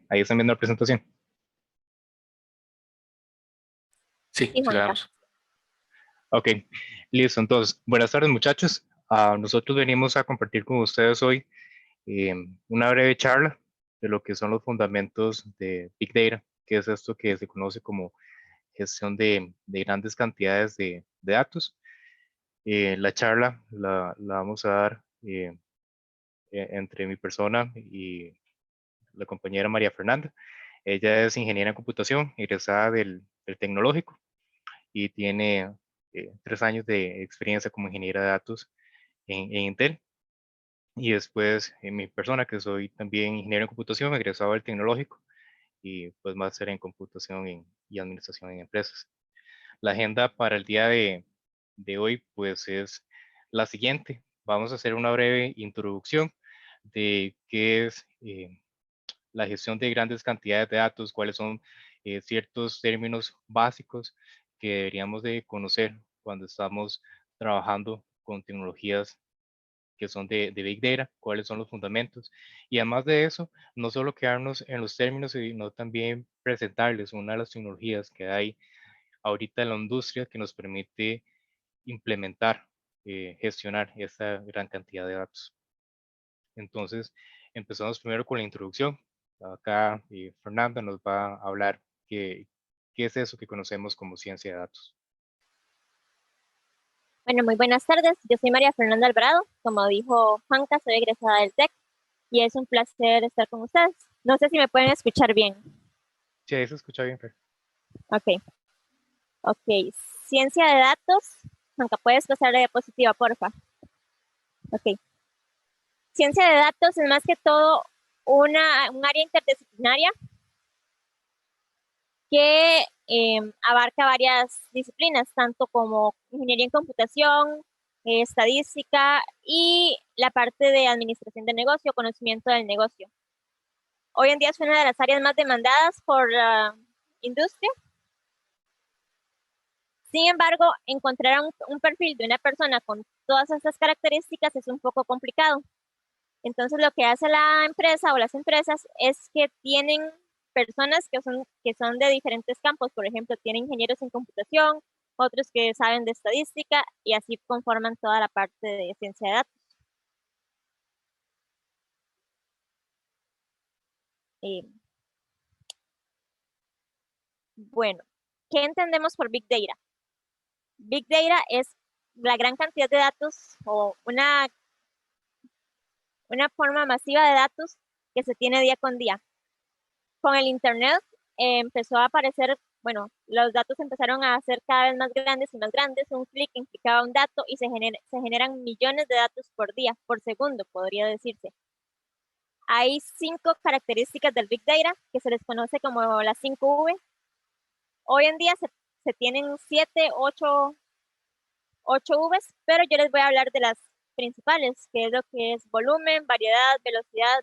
Ahí están viendo la presentación. Sí, Sí, sí la Juanca. vemos. Ok, listo. Entonces, buenas tardes muchachos. Nosotros venimos a compartir con ustedes hoy eh, una breve charla de lo que son los fundamentos de Big Data, que es esto que se conoce como gestión de grandes cantidades de datos. La charla la vamos a dar entre mi persona y la compañera María Fernanda. Ella es ingeniera en computación, egresada del Tecnológico y tiene 3 años de experiencia como ingeniera de datos en Intel. Y después mi persona, que soy también ingeniero en computación, egresado del Tecnológico y pues máster en computación y administración en empresas. La agenda para el día de hoy pues es la siguiente. Vamos a hacer una breve introducción de qué es la gestión de grandes cantidades de datos, cuáles son ciertos términos básicos que deberíamos de conocer cuando estamos trabajando con tecnologías que son de Big Data, cuáles son los fundamentos. Y además de eso, no solo quedarnos en los términos, sino también presentarles una de las tecnologías que hay ahorita en la industria que nos permite implementar, gestionar esta gran cantidad de datos. Entonces, empezamos primero con la introducción. Acá Fernanda nos va a hablar qué es eso que conocemos como ciencia de datos. Bueno, muy buenas tardes. Yo soy María Fernanda Alvarado. Como dijo Juanca, soy egresada del TEC y es un placer estar con ustedes. No sé si me pueden escuchar bien. Sí, ahí se escucha bien, Fer. Ok. Ciencia de datos. Juanca, ¿puedes pasar la diapositiva, porfa? Ok. Ciencia de datos es más que todo un área interdisciplinaria que abarca varias disciplinas, tanto como ingeniería en computación, estadística y la parte de administración de negocio, conocimiento del negocio. Hoy en día es una de las áreas más demandadas por la industria. Sin embargo, encontrar un perfil de una persona con todas estas características es un poco complicado. Entonces, lo que hace la empresa o las empresas es que tienen personas que son de diferentes campos. Por ejemplo, tienen ingenieros en computación, otros que saben de estadística y así conforman toda la parte de ciencia de datos. Bueno, ¿qué entendemos por Big Data? Big Data es la gran cantidad de datos o una forma masiva de datos que se tiene día con día. Con el Internet empezó a aparecer, bueno, los datos empezaron a ser cada vez más grandes y más grandes. Un clic implicaba un dato y se generan millones de datos por día, por segundo, podría decirse. Hay 5 características del Big Data que se les conoce como las 5 V. Hoy en día se tienen 7, 8 Vs, pero yo les voy a hablar de las principales, que es lo que es volumen, variedad, velocidad,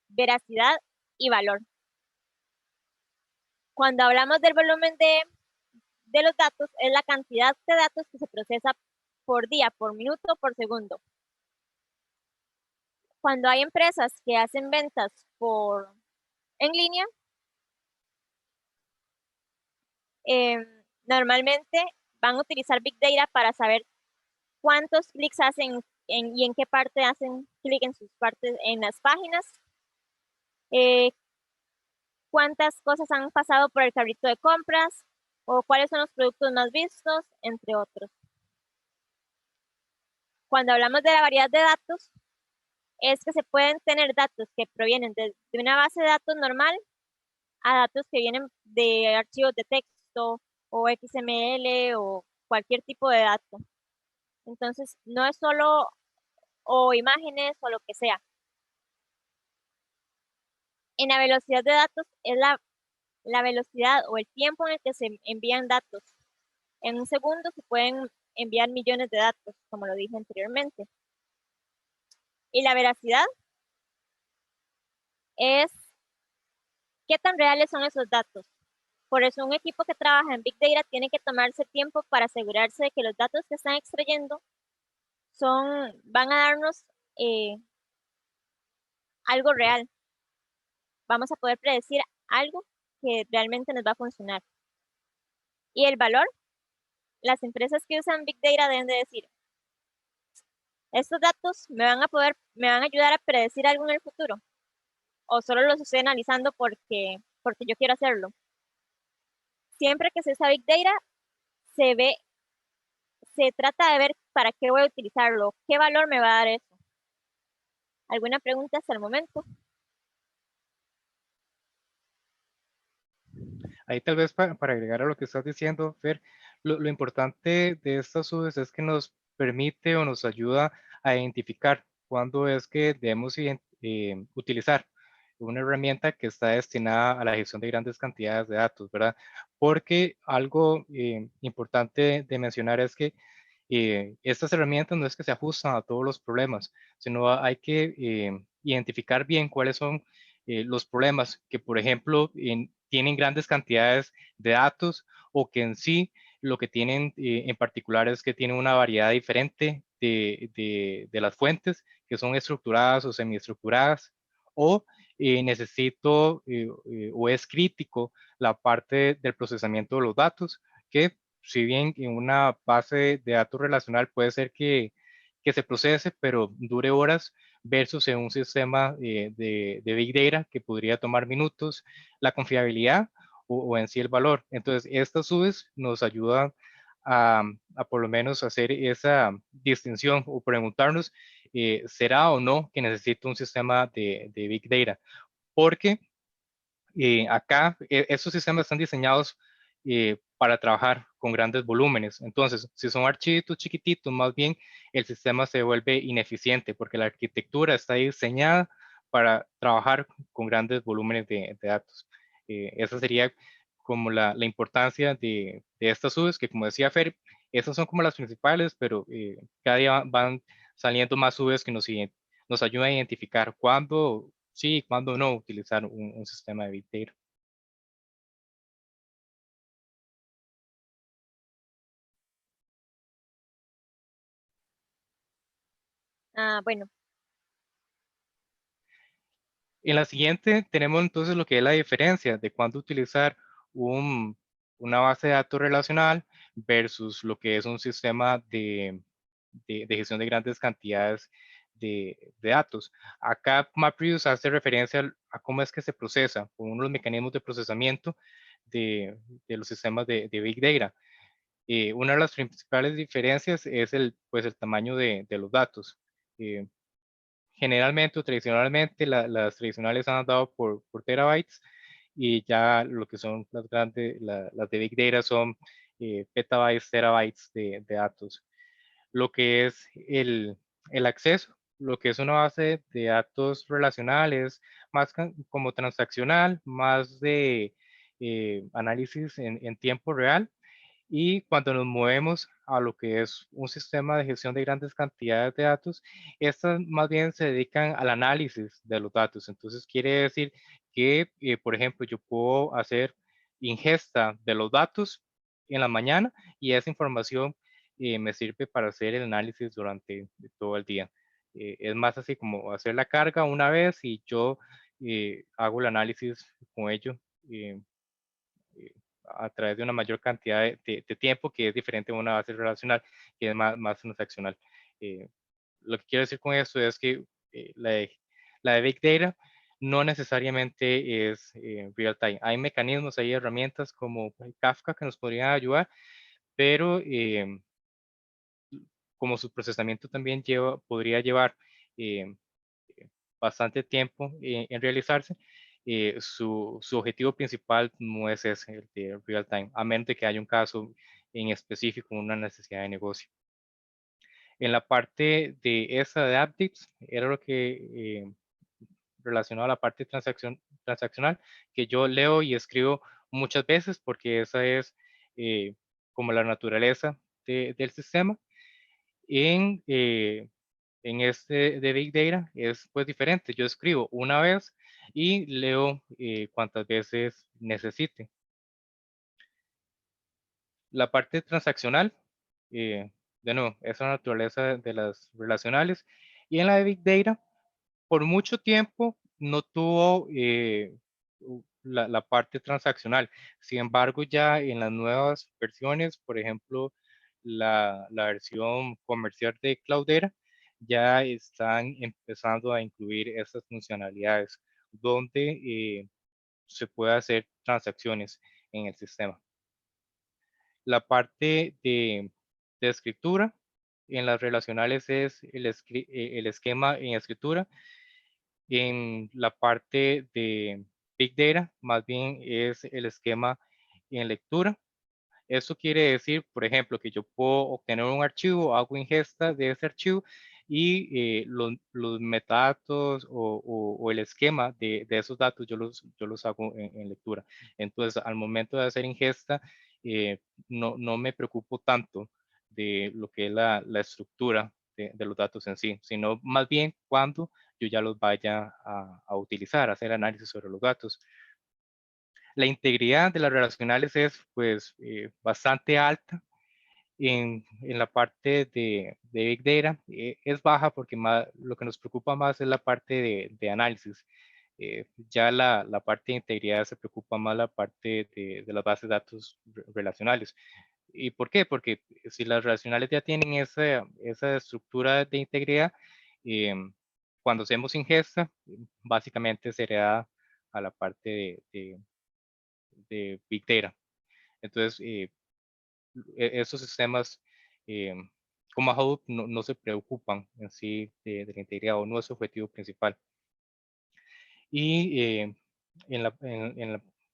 veracidad y valor. Cuando hablamos del volumen de los datos, es la cantidad de datos que se procesa por día, por minuto, por segundo. Cuando hay empresas que hacen ventas en línea, normalmente van a utilizar Big Data para saber cuántos clics hacen y en qué parte hacen clic en sus partes en las páginas, cuántas cosas han pasado por el carrito de compras o cuáles son los productos más vistos, entre otros. Cuando hablamos de la variedad de datos, es que se pueden tener datos que provienen de una base de datos normal a datos que vienen de archivos de texto o XML o cualquier tipo de dato. Entonces, no es solo o imágenes o lo que sea. En la velocidad de datos es la velocidad o el tiempo en el que se envían datos. En un segundo se pueden enviar millones de datos, como lo dije anteriormente. Y la veracidad es qué tan reales son esos datos. Por eso un equipo que trabaja en Big Data tiene que tomarse tiempo para asegurarse de que los datos que están extrayendo van a darnos algo real. vamos a poder predecir algo que realmente nos va a funcionar. Y el valor, las empresas que usan Big Data deben de decir, estos datos me van a ayudar a predecir algo en el futuro, o solo los estoy analizando porque yo quiero hacerlo. Siempre que se usa Big Data, se trata de ver para qué voy a utilizarlo, qué valor me va a dar eso. ¿Alguna pregunta hasta el momento? Ahí tal vez para agregar a lo que estás diciendo, Fer, lo importante de estas subes es que nos permite o nos ayuda a identificar cuándo es que debemos utilizar una herramienta que está destinada a la gestión de grandes cantidades de datos, ¿verdad? Porque algo importante de mencionar es que estas herramientas no es que se ajustan a todos los problemas, sino hay que identificar bien cuáles son los problemas que, por ejemplo, tienen grandes cantidades de datos o que en sí lo que tienen en particular es que tienen una variedad diferente de las fuentes que son estructuradas o semiestructuradas o necesito o es crítico la parte del procesamiento de los datos que si bien en una base de datos relacional puede ser que se procese, pero dure horas, versus en un sistema de Big Data que podría tomar minutos, la confiabilidad o en sí el valor. Entonces, estas subes nos ayudan a por lo menos hacer esa distinción o preguntarnos, ¿será o no que necesito un sistema de Big Data? Porque acá estos sistemas están diseñados para trabajar con grandes volúmenes. Entonces, si son archivitos chiquititos, más bien el sistema se vuelve ineficiente porque la arquitectura está diseñada para trabajar con grandes volúmenes de datos. Esa sería como la importancia de estas subes, que como decía Fer, esas son como las principales, pero cada día van saliendo más subes que nos ayudan a identificar cuándo sí, cuándo no utilizar un sistema de Big Data. Bueno, En la siguiente tenemos entonces lo que es la diferencia de cuándo utilizar una base de datos relacional versus lo que es un sistema de gestión de grandes cantidades de datos. Acá MapReduce hace referencia a cómo es que se procesa, con uno de los mecanismos de procesamiento de los sistemas de Big Data. Una de las principales diferencias es pues el tamaño de los datos. Eh, Generalmente o tradicionalmente las tradicionales han dado por terabytes y ya lo que son las grandes, las de Big Data son petabytes, terabytes de datos. Lo que es el acceso, lo que es una base de datos relacionales, más como transaccional, más de análisis en tiempo real y cuando nos movemos a lo que es un sistema de gestión de grandes cantidades de datos, estas más bien se dedican al análisis de los datos. Entonces quiere decir que, por ejemplo, yo puedo hacer ingesta de los datos en la mañana y esa información me sirve para hacer el análisis durante todo el día. Es más así como hacer la carga una vez y yo hago el análisis con ello. eh, a través de una mayor cantidad de tiempo que es diferente a una base relacional que es más transaccional. Eh, lo que quiero decir con esto es que la de Big Data no necesariamente es real time. Hay mecanismos, hay herramientas como Kafka que nos podrían ayudar, pero como su procesamiento también podría llevar eh, bastante tiempo en realizarse, su objetivo principal no es ese, el de real time, a menos de que haya un caso en específico, una necesidad de negocio. En la parte de esa de updates, era lo que relacionado a la parte transaccional, que yo leo y escribo muchas veces porque esa es como la naturaleza del sistema. En, en este de Big Data es pues diferente. Yo escribo una vez y leo cuantas veces necesite. La parte transaccional, de nuevo, es la naturaleza de las relacionales. Y en la de Big Data, por mucho tiempo no tuvo la parte transaccional. Sin embargo, ya en las nuevas versiones, por ejemplo, la versión comercial de Cloudera, ya están empezando a incluir estas funcionalidades donde se puede hacer transacciones en el sistema. La parte de escritura en las relacionales es el esquema en escritura. En la parte de Big Data, más bien es el esquema en lectura. Eso quiere decir, por ejemplo, que yo puedo obtener un archivo, hago ingesta de ese archivo y los metadatos o el esquema de esos datos yo los hago en lectura. Entonces, al momento de hacer ingesta, no me preocupo tanto de lo que es la estructura de los datos en sí, sino más bien cuando yo ya los vaya a utilizar, a hacer análisis sobre los datos. La integridad de las relacionales es pues bastante alta en la parte de Big Data. Es baja porque lo que nos preocupa más es la parte de análisis. Ya la parte de integridad se preocupa más la parte de las bases de datos relacionales. ¿Y por qué? Porque si las relacionales ya tienen esa estructura de integridad, cuando hacemos ingesta, básicamente se hereda a la parte de Big Data. Entonces, esos sistemas como Hadoop no se preocupan en sí de la integridad o no es su objetivo principal. Y en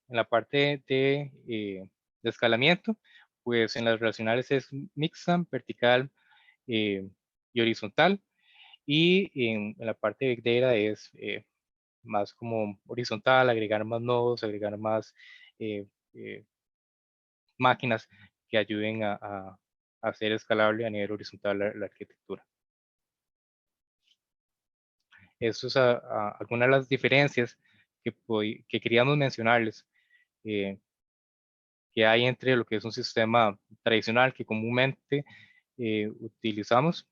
la parte de escalamiento, pues en las relacionales es mixta, vertical y horizontal. Y en la parte de Big Data es más como horizontal, agregar más nodos, agregar más eh, eh, máquinas que ayuden a hacer escalable a nivel horizontal la arquitectura. Eso es algunas de las diferencias que queríamos mencionarles que hay entre lo que es un sistema tradicional que comúnmente utilizamos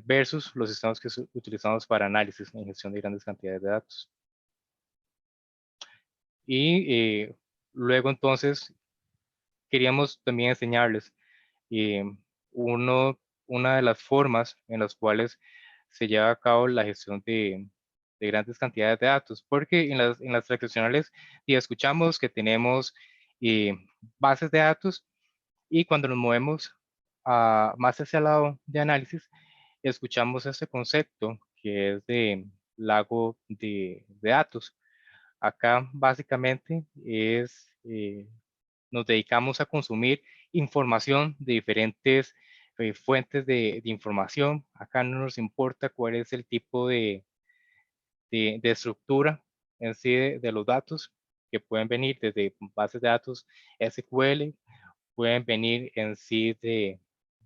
versus los sistemas que utilizamos para análisis en gestión de grandes cantidades de datos. Y luego entonces queríamos también enseñarles una de las formas en las cuales se lleva a cabo la gestión de grandes cantidades de datos, porque en las tradicionales ya escuchamos que tenemos bases de datos y cuando nos movemos más hacia el lado de análisis, escuchamos este concepto que es de lago de datos. Acá básicamente nos dedicamos a consumir información de diferentes fuentes de información. Acá no nos importa cuál es el tipo de estructura en sí de los datos, que pueden venir desde bases de datos SQL, pueden venir en sí de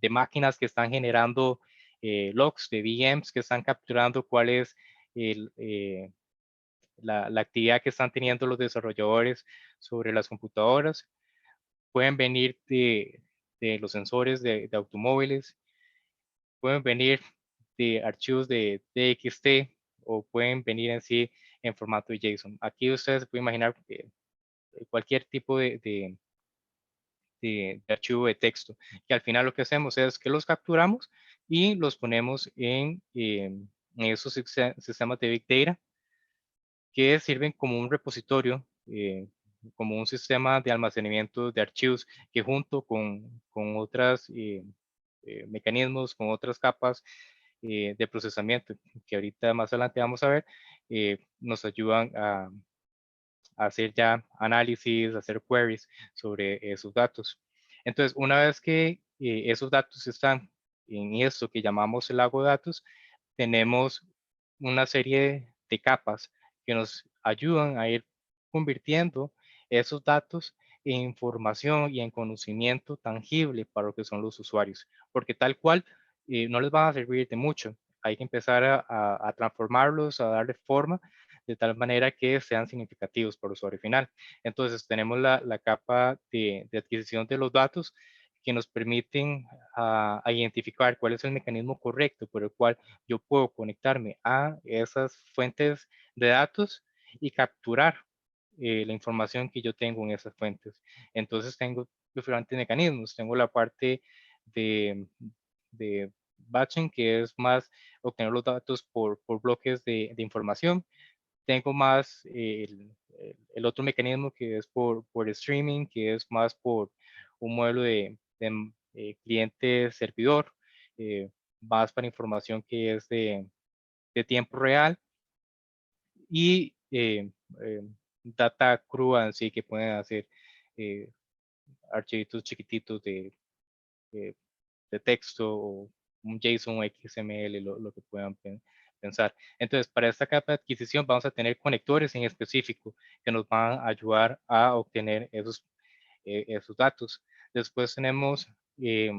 máquinas que están generando logs, de VMs que están capturando cuál es la actividad que están teniendo los desarrolladores sobre las computadoras. Pueden venir de los sensores de automóviles, pueden venir de archivos de TXT o pueden venir en sí en formato de JSON. Aquí ustedes se pueden imaginar cualquier tipo de archivo de texto, que al final lo que hacemos es que los capturamos y los ponemos en esos sistemas de Big Data que sirven como un repositorio, como un sistema de almacenamiento de archivos que junto con otros mecanismos, con otras capas de procesamiento que ahorita más adelante vamos a ver, nos ayudan a hacer ya análisis, hacer queries sobre esos datos. Entonces, una vez que esos datos están en esto que llamamos el lago de datos, tenemos una serie de capas que nos ayudan a ir convirtiendo esos datos en información y en conocimiento tangible para lo que son los usuarios, porque tal cual no les van a servir de mucho. Hay que empezar a transformarlos, a darle forma de tal manera que sean significativos para el usuario final. Entonces tenemos la capa de adquisición de los datos que nos permiten a identificar cuál es el mecanismo correcto por el cual yo puedo conectarme a esas fuentes de datos y capturar la información que yo tengo en esas fuentes. Entonces tengo diferentes mecanismos. Tengo la parte de batching, que es más obtener los datos por bloques de información. Tengo más el otro mecanismo que es por streaming, que es más por un modelo de cliente-servidor, más para información que es de tiempo real y data cruda en sí, que pueden hacer eh, archivitos chiquititos de, de texto o un JSON o XML, lo que puedan pensar. Entonces, para esta capa de adquisición vamos a tener conectores en específico que nos van a ayudar a obtener esos datos. Después tenemos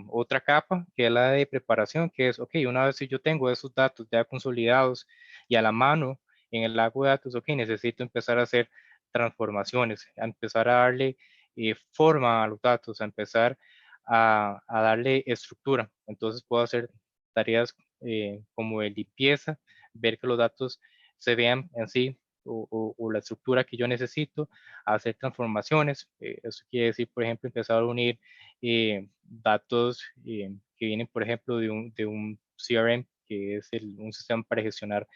otra capa que es la de preparación, que es, ok, una vez que yo tengo esos datos ya consolidados y a la mano en el lago de datos, ok, necesito empezar a hacer transformaciones, a empezar a darle forma a los datos, a empezar a darle estructura. Entonces puedo hacer tareas como de limpieza, ver que los datos se vean en sí o la estructura que yo necesito, hacer transformaciones. Eso quiere decir, por ejemplo, empezar a unir datos que vienen, por ejemplo, de un CRM, que es un sistema para gestionar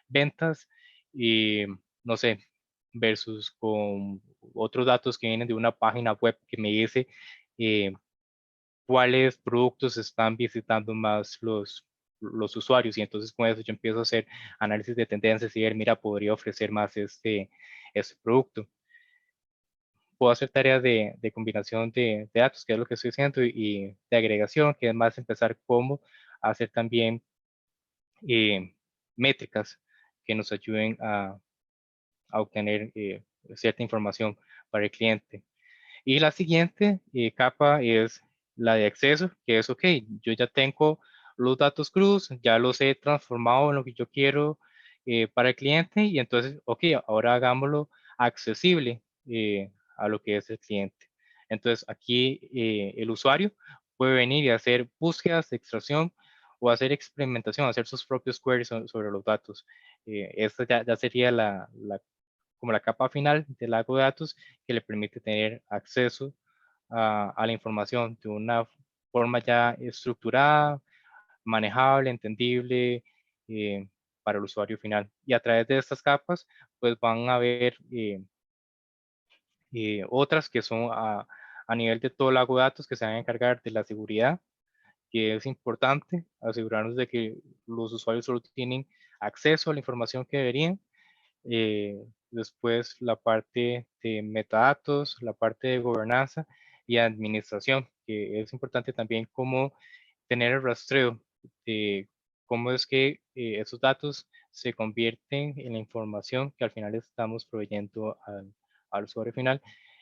ventas, y no sé, versus con otros datos que vienen de una página web que me dice eh, cuáles productos están visitando más los usuarios, y entonces con eso yo empiezo a hacer análisis de tendencias y ver, mira, podría ofrecer más este producto. Puedo hacer tareas de combinación de datos, que es lo que estoy haciendo, y de agregación, que es más empezar cómo hacer también métricas que nos ayuden a obtener cierta información para el cliente. Y la siguiente capa es la de acceso, que es, ok, yo ya tengo los datos crudos, ya los he transformado en lo que yo quiero para el cliente, y entonces, ok, ahora hagámoslo accesible a lo que es el cliente. Entonces, aquí el usuario puede venir y hacer búsquedas de extracción o hacer experimentación, hacer sus propios queries sobre los datos. Esta ya sería como la capa final del lago de datos, que le permite tener acceso a la información de una forma ya estructurada, manejable, entendible para el usuario final. Y a través de estas capas, pues van a haber otras que son a nivel de todo el lago de datos, que se van a encargar de la seguridad, que es importante asegurarnos de que los usuarios solo tienen acceso a la información que deberían. Después la parte de metadatos, la parte de gobernanza y administración, que es importante también como tener el rastreo de cómo es que esos datos se convierten en la información que al final estamos proveyendo al usuario final.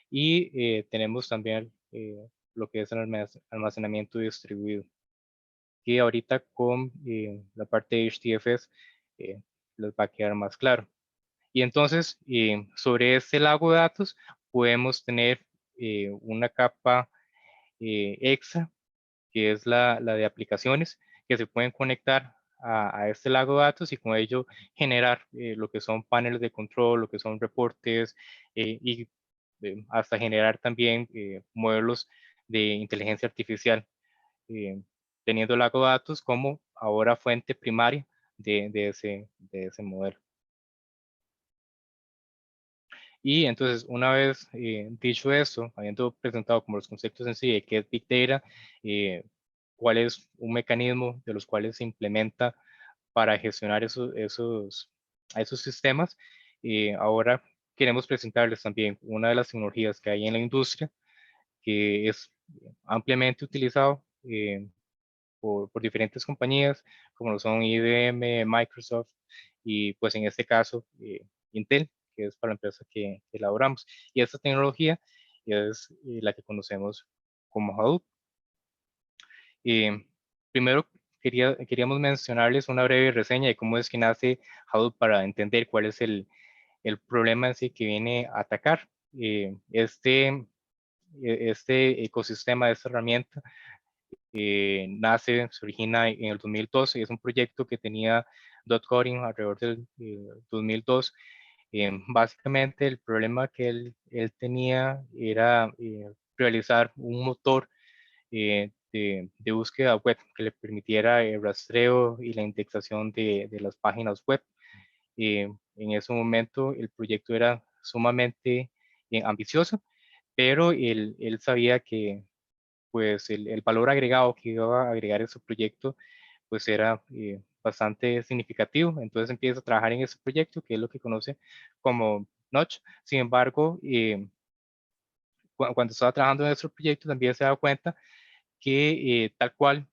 Y tenemos también lo que es el almacenamiento distribuido, que ahorita con la parte de HDFS les va a quedar más claro. Y entonces, sobre este lago de datos, podemos tener una capa extra, que es la de aplicaciones, que se pueden conectar a este lago de datos y con ello generar lo que son paneles de control, lo que son reportes y hasta generar también modelos de inteligencia artificial, eh, teniendo el lago de datos como ahora fuente primaria de ese modelo. Y entonces, una vez dicho esto, habiendo presentado como los conceptos en sí de qué es Big Data, cuál es un mecanismo de los cuales se implementa para gestionar esos sistemas, ahora queremos presentarles también una de las tecnologías que hay en la industria, que es ampliamente utilizado por diferentes compañías, como lo son IBM, Microsoft y pues en este caso Intel, que es para la empresa que elaboramos. Y esta tecnología es la que conocemos como Hadoop. Primero queríamos mencionarles una breve reseña de cómo es que nace Hadoop para entender cuál es el problema en sí que viene a atacar. Este este ecosistema, esta herramienta, se origina en el 2012. Es un proyecto que tenía .coding alrededor del 2002. Básicamente el problema que él tenía era realizar un motor de búsqueda web que le permitiera el rastreo y la indexación de las páginas web. En ese momento el proyecto era sumamente ambicioso, pero él sabía que pues el valor agregado que iba a agregar ese proyecto pues era bastante significativo. Entonces empieza a trabajar en ese proyecto, que es lo que conoce como Notch. Sin embargo, cuando estaba trabajando en ese proyecto también se da cuenta que tal cual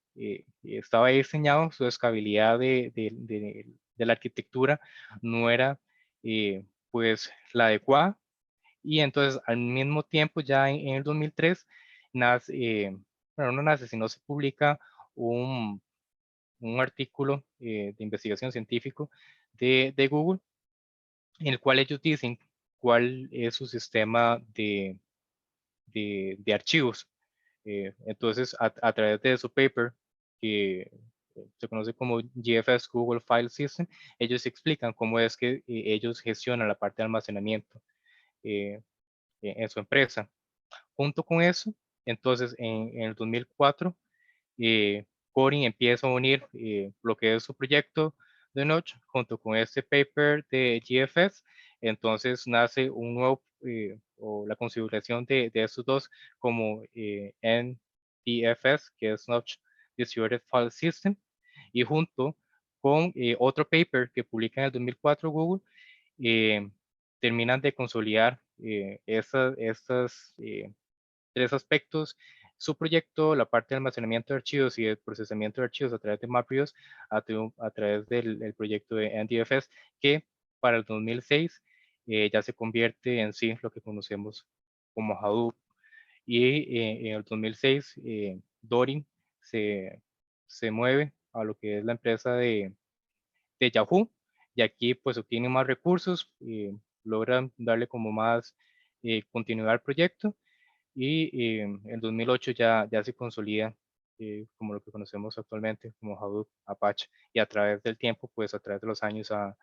estaba diseñado, su escalabilidad de la arquitectura no era pues la adecuada. Y entonces al mismo tiempo ya en el 2003 nace, bueno, no nace, sino se publica un artículo de investigación científico de Google, en el cual ellos dicen cuál es su sistema de archivos. Entonces, a través de su paper, que se conoce como GFS Google File System, ellos explican cómo es que ellos gestionan la parte de almacenamiento en su empresa. Junto con eso, entonces en el 2004, Corin empieza a unir lo que es su proyecto de Notch junto con este paper de GFS. Entonces nace un nuevo, o la configuración de estos dos como NDFS, que es Notch Distributed File System, y junto con otro paper que publica en el 2004 Google, eh, terminan de consolidar estas tres aspectos: su proyecto, la parte de almacenamiento de archivos y de procesamiento de archivos a través de MapReduce, a través del proyecto de NDFS, que para el 2006 ya se convierte en sí lo que conocemos como Hadoop. Y en el 2006, Dorin se mueve a lo que es la empresa de Yahoo, y aquí pues obtiene más recursos, logran darle como más continuidad al proyecto, y en 2008 ya se consolida como lo que conocemos actualmente como Hadoop Apache, y a través del tiempo, pues a través de los años ha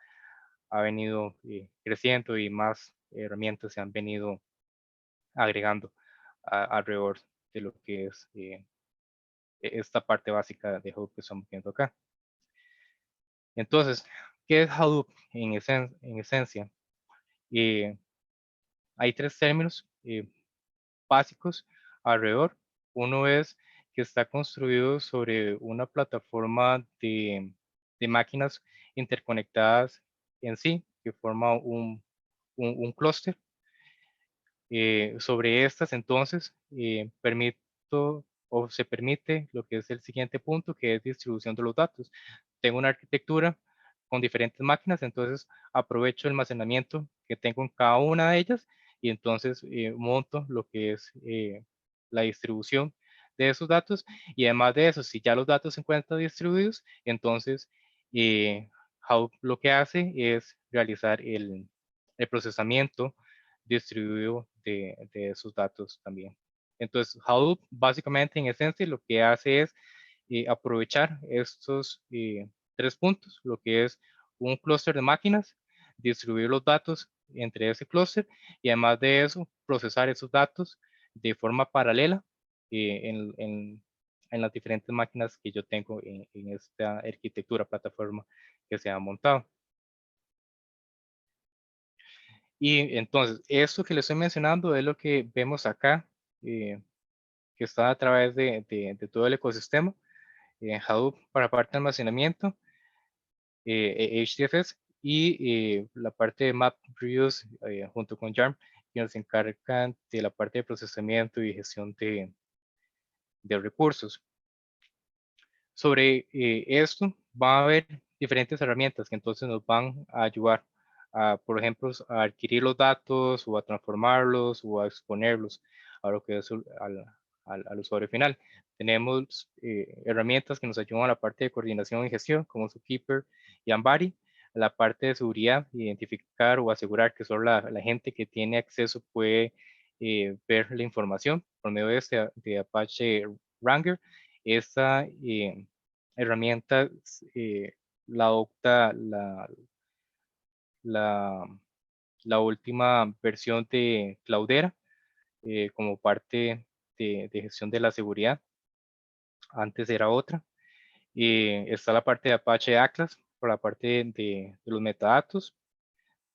venido creciendo, y más herramientas se han venido agregando alrededor de lo que es esta parte básica de Hadoop que estamos viendo acá. Entonces, ¿qué es Hadoop en esencia? Hay tres términos básicos alrededor. Uno es que está construido sobre una plataforma de máquinas interconectadas en sí, que forma un clúster. Sobre estas, entonces, permito o se permite lo que es el siguiente punto, que es distribución de los datos. Tengo una arquitectura con diferentes máquinas, entonces aprovecho el almacenamiento que tengo en cada una de ellas, y entonces monto lo que es la distribución de esos datos. Y además de eso, si ya los datos se encuentran distribuidos, entonces Hadoop lo que hace es realizar el procesamiento distribuido de esos datos también. Entonces, Hadoop básicamente en esencia lo que hace es aprovechar estos tres puntos, lo que es un clúster de máquinas, distribuir los datos entre ese clúster, y además de eso, procesar esos datos de forma paralela en las diferentes máquinas que yo tengo en esta arquitectura, plataforma que se ha montado. Y entonces, esto que les estoy mencionando es lo que vemos acá, que está a través de todo el ecosistema. En Hadoop para parte de almacenamiento, HDFS, y la parte de MapReduce junto con Yarn, que nos encargan de la parte de procesamiento y gestión de recursos. Sobre esto va a haber diferentes herramientas que entonces nos van a ayudar a, por ejemplo, a adquirir los datos o a transformarlos o a exponerlos a lo que es al usuario final. Tenemos herramientas que nos ayudan a la parte de coordinación y gestión, como Zookeeper y Ambari. La parte de seguridad, identificar o asegurar que solo la gente que tiene acceso puede ver la información por medio de Apache Wrangler. Esta herramienta la adopta la, la última versión de Cloudera como parte de gestión de la seguridad. Antes era otra. Está la parte de Apache Atlas por la parte de los metadatos.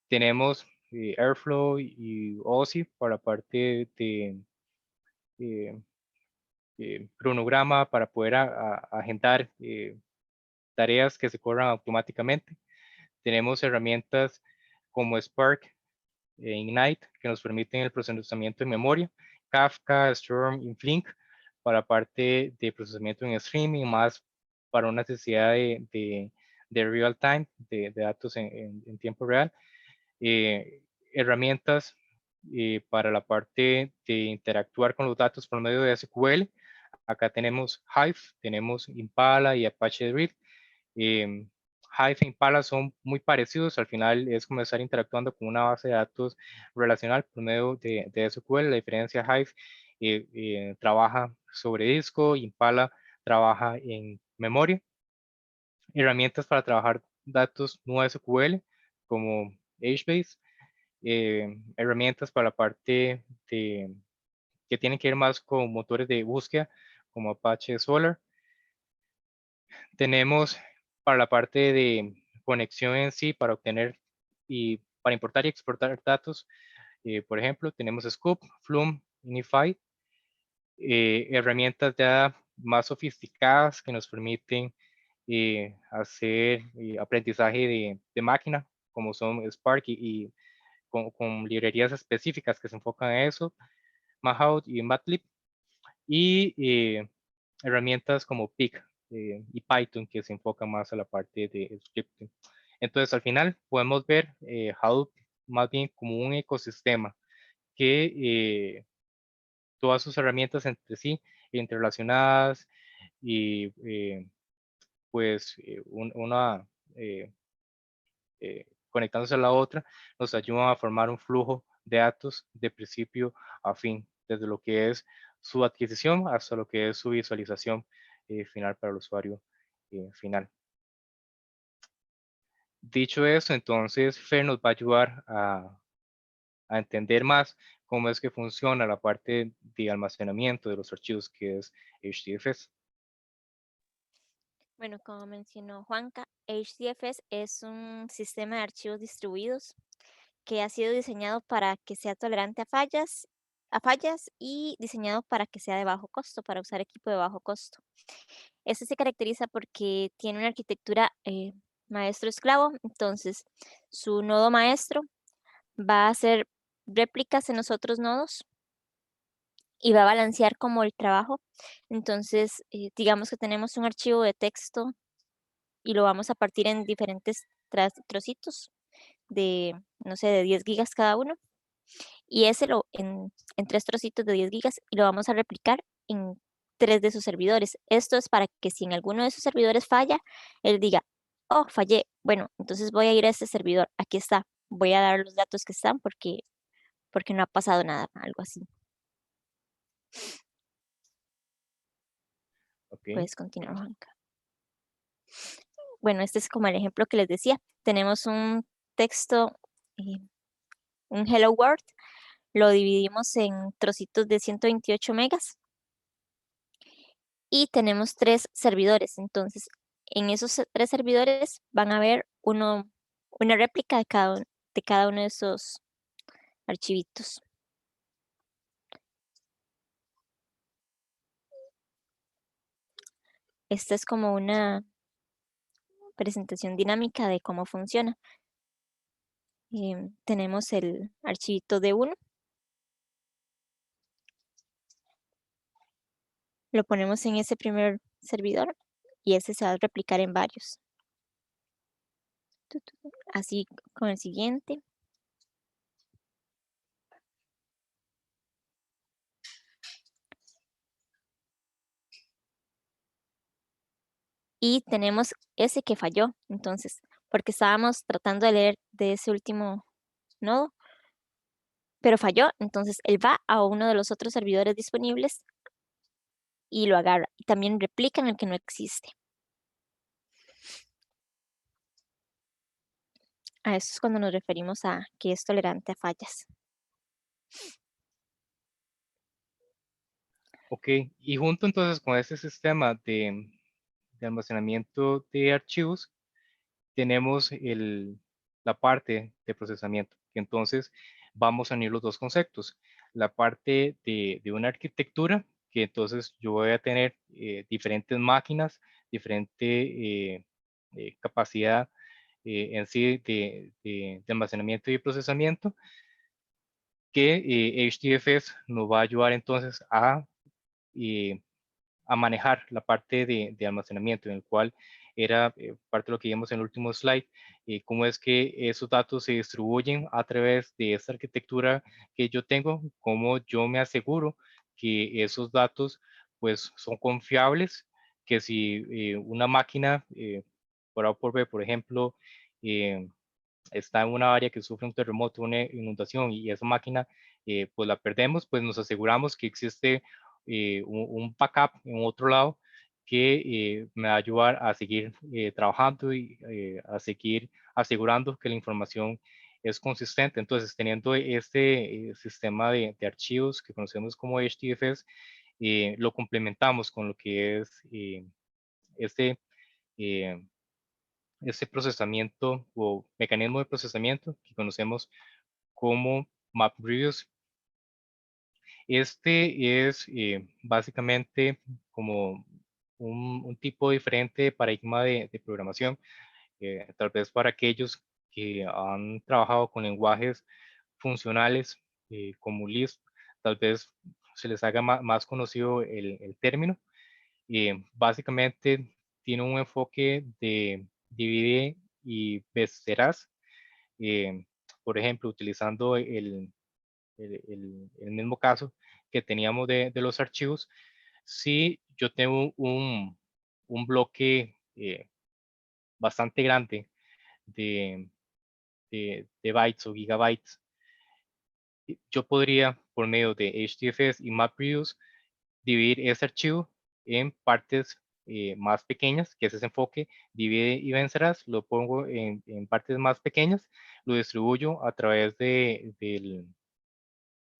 Tenemos Airflow y OSI para la parte de cronograma para poder agendar tareas que se corran automáticamente. Tenemos herramientas como Spark e Ignite que nos permiten el procesamiento en memoria. Kafka, Storm y Flink para parte de procesamiento en streaming, más para una necesidad de real time, de datos en tiempo real. Herramientas para la parte de interactuar con los datos por medio de SQL. Acá tenemos Hive, tenemos Impala y Apache Drift. Hive e Impala son muy parecidos, al final es como estar interactuando con una base de datos relacional por medio de SQL. La diferencia, Hive trabaja sobre disco, Impala trabaja en memoria. Herramientas para trabajar datos no SQL como HBase, herramientas para la parte que tienen que ir más con motores de búsqueda como Apache Solr. Tenemos para la parte de conexión en sí, para obtener y para importar y exportar datos, por ejemplo, tenemos Scoop, Flume, Unify, herramientas ya más sofisticadas que nos permiten hacer aprendizaje de máquina, como son Spark y con librerías específicas que se enfocan en eso, Mahout y Matplotlib, y herramientas como Pig y Python que se enfocan más a la parte de scripting. Entonces, al final podemos ver Hadoop más bien como un ecosistema que todas sus herramientas entre sí interrelacionadas y pues una conectándose a la otra nos ayudan a formar un flujo de datos de principio a fin, desde lo que es su adquisición hasta lo que es su visualización final para el usuario final. Dicho eso, entonces Fer nos va a ayudar a entender más cómo es que funciona la parte de almacenamiento de los archivos que es HDFS. Bueno, como mencionó Juanca, HDFS es un sistema de archivos distribuidos que ha sido diseñado para que sea tolerante a fallas y diseñado para que sea de bajo costo, para usar equipo de bajo costo. Este se caracteriza porque tiene una arquitectura maestro-esclavo, entonces su nodo maestro va a hacer réplicas en los otros nodos y va a balancear como el trabajo. Entonces, digamos que tenemos un archivo de texto y lo vamos a partir en diferentes trocitos de, no sé, de 10 gigas cada uno. Y ese en 3 trocitos de 10 gigas y lo vamos a replicar en 3 de sus servidores. Esto es para que si en alguno de sus servidores falla, él diga, oh, fallé. Bueno, entonces voy a ir a este servidor. Aquí está. Voy a dar los datos que están porque no ha pasado nada, algo así. Okay. Puedes continuar, Juanca. Bueno, este es como el ejemplo que les decía. Tenemos un texto, un Hello World, lo dividimos en trocitos de 128 megas y tenemos 3 servidores. Entonces, en esos 3 servidores van a haber una réplica de cada uno de esos archivitos. Esta es como una presentación dinámica de cómo funciona. Tenemos el archivito de 1. Lo ponemos en ese primer servidor y ese se va a replicar en varios. Así con el siguiente. Y tenemos ese que falló, entonces, porque estábamos tratando de leer de ese último nodo. pero falló, entonces él va a uno de los otros servidores disponibles y lo agarra. Y también replica en el que no existe. A eso es cuando nos referimos a que es tolerante a fallas. Ok, y junto entonces con este sistema de almacenamiento de archivos, tenemos la parte de procesamiento, que entonces vamos a unir los dos conceptos. La parte de una arquitectura, que entonces yo voy a tener diferentes máquinas, diferente capacidad en sí de almacenamiento y procesamiento, que HDFS nos va a ayudar entonces eh, a manejar la parte de almacenamiento, en el cual era parte de lo que vimos en el último slide, cómo es que esos datos se distribuyen a través de esta arquitectura que yo tengo, cómo yo me aseguro que esos datos pues son confiables, que si una máquina, por A o por B, por ejemplo, eh, está en una área que sufre un terremoto, una inundación y esa máquina pues la perdemos, pues nos aseguramos que existe un backup en otro lado que me va a ayudar a seguir trabajando y a seguir asegurando que la información es consistente. Entonces, teniendo este sistema de archivos que conocemos como HDFS, lo complementamos con lo que es este eh, este procesamiento o mecanismo de procesamiento que conocemos como MapReduce. Este es básicamente como un tipo diferente de paradigma de programación, tal vez para aquellos que han trabajado con lenguajes funcionales como Lisp, tal vez se les haga más conocido el término. Básicamente tiene un enfoque de divide y vencerás. eh, por ejemplo, utilizando el mismo caso que teníamos de los archivos, si yo tengo un bloque bastante grande de, de bytes o gigabytes, yo podría, por medio de HDFS y MapReduce, dividir ese archivo en partes más pequeñas, que es ese enfoque, divide y vencerás, lo pongo en partes más pequeñas, lo distribuyo a través de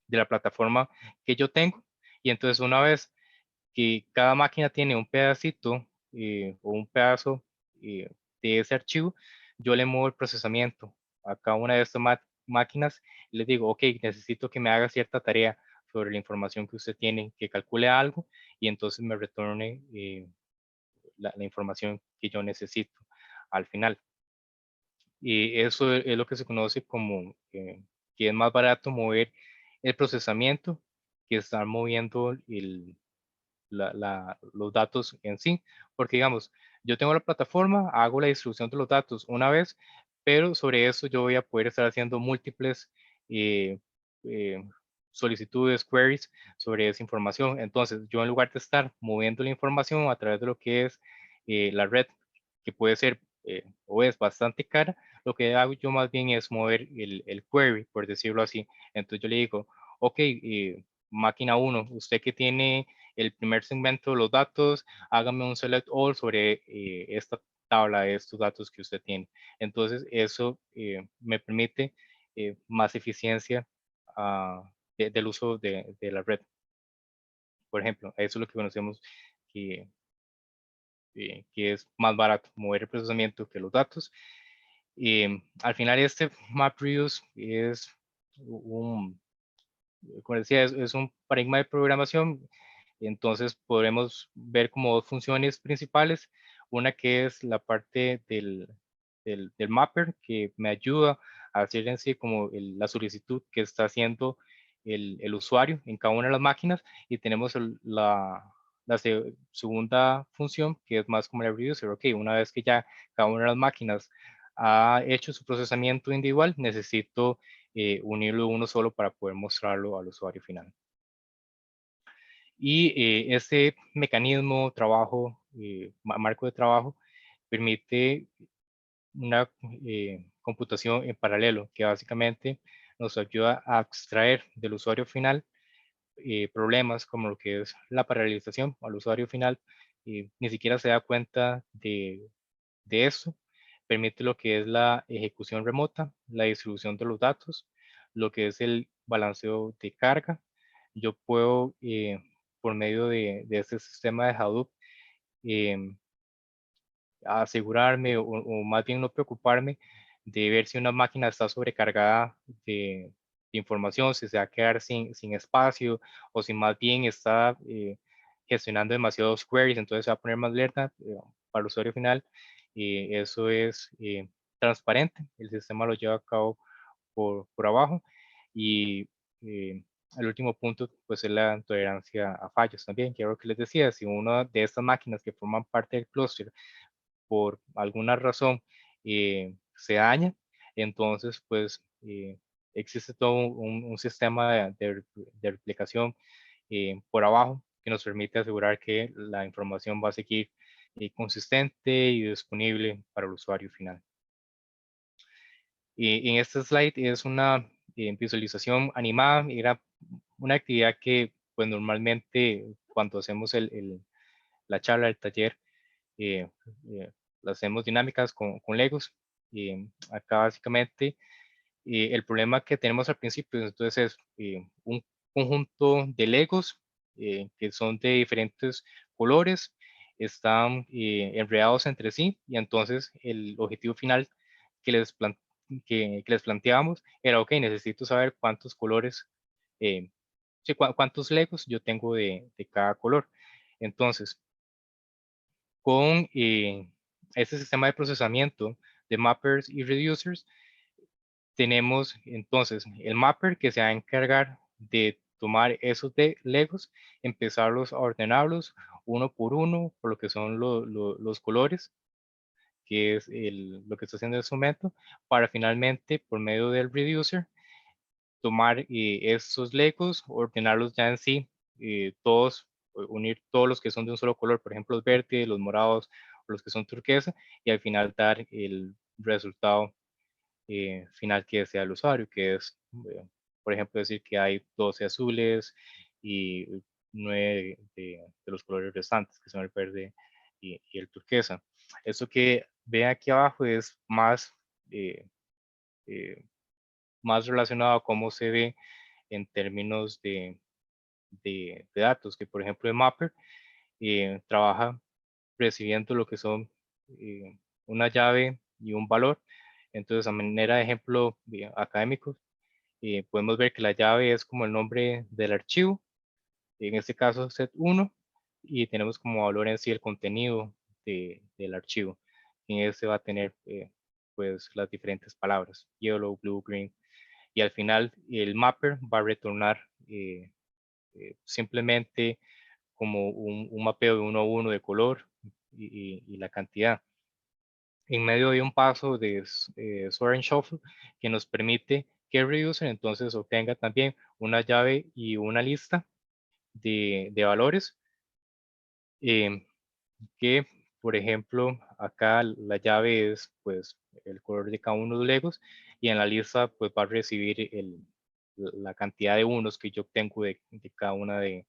la plataforma que yo tengo, y entonces una vez que cada máquina tiene un pedacito o un pedazo de ese archivo, yo le muevo el procesamiento a cada una de estas máquinas y les digo, ok, necesito que me haga cierta tarea sobre la información que usted tiene, que calcule algo y entonces me retorne la información que yo necesito al final. Y eso es lo que se conoce como que es más barato mover el procesamiento que estar moviendo los datos en sí, porque digamos, yo tengo la plataforma, hago la distribución de los datos una vez, pero sobre eso yo voy a poder estar haciendo múltiples eh, eh, solicitudes, queries sobre esa información. Entonces, yo en lugar de estar moviendo la información a través de lo que es la red, que puede ser o es bastante cara, lo que hago yo más bien es mover el query, por decirlo así. Entonces yo le digo, ok, máquina 1, usted que tiene el primer segmento de los datos, hágame un select all sobre esta tabla de estos datos que usted tiene. Entonces, eso me permite más eficiencia del uso de la red. Por ejemplo, eso es lo que conocemos que, que es más barato mover el procesamiento que los datos. Al final, este MapReduce es un, como decía, es un paradigma de programación. Entonces podremos ver como dos funciones principales, una que es la parte del mapper, que me ayuda a hacer en sí como la solicitud que está haciendo el usuario en cada una de las máquinas, y tenemos la segunda función que es más como el reducer. Ok, una vez que ya cada una de las máquinas ha hecho su procesamiento individual, necesito unirlo uno solo para poder mostrarlo al usuario final. Y este mecanismo, trabajo, marco de trabajo, permite una computación en paralelo, que básicamente nos ayuda a extraer del usuario final problemas como lo que es la paralelización al usuario final, y ni siquiera se da cuenta de eso. Permite lo que es la ejecución remota, la distribución de los datos, lo que es el balanceo de carga. Yo puedo, por medio de este sistema de Hadoop, em, asegurarme o más bien no preocuparme de ver si una máquina está sobrecargada de información, si se va a quedar sin espacio o si más bien está gestionando demasiados queries, entonces se va a poner más alerta para el usuario final. Eso es transparente, el sistema lo lleva a cabo por abajo. Y el último punto pues es la tolerancia a fallos también, que es lo que les decía, si una de estas máquinas que forman parte del clúster por alguna razón se daña, entonces pues existe todo un sistema de replicación por abajo que nos permite asegurar que la información va a seguir consistente y disponible para el usuario final. Y en este slide es una visualización animada, era una actividad que pues normalmente cuando hacemos la charla, el taller, eh, eh, las hacemos dinámicas con Legos. Acá básicamente el problema que tenemos al principio entonces es un conjunto de Legos que son de diferentes colores, están enredados entre sí y entonces el objetivo final que les, que les planteamos era, ok, necesito saber cuántos colores, sí, cuántos Legos yo tengo de cada color. Entonces, con este sistema de procesamiento de mappers y reducers, tenemos entonces el mapper que se va a encargar de tomar esos de Legos, empezarlos a ordenarlos uno por uno, por lo que son los colores, que es lo que está haciendo en este momento, para finalmente, por medio del reducer, tomar esos Legos, ordenarlos ya en sí, todos, unir todos los que son de un solo color, por ejemplo, los verdes, los morados, o los que son turquesa, y al final dar el resultado final que desea el usuario, que es, por ejemplo, decir que hay 12 azules y 9 de los colores restantes, que son el verde y el turquesa. Eso que ve aquí abajo es más, eh, eh, más relacionado a cómo se ve en términos de datos, que por ejemplo el Mapper trabaja recibiendo lo que son una llave y un valor. Entonces, a manera de ejemplo académico, podemos ver que la llave es como el nombre del archivo, en este caso set1, y tenemos como valor en sí el contenido del archivo. En este va a tener pues las diferentes palabras, yellow, blue, green, y al final el mapper va a retornar simplemente como un mapeo de 1 a 1 de color y la cantidad. En medio de un paso de Sort and Shuffle que nos permite que el reducer entonces obtenga también una llave y una lista de valores que, por ejemplo, acá la llave es pues el color de cada uno de los Legos y en la lista pues va a recibir la cantidad de unos que yo obtengo de cada una de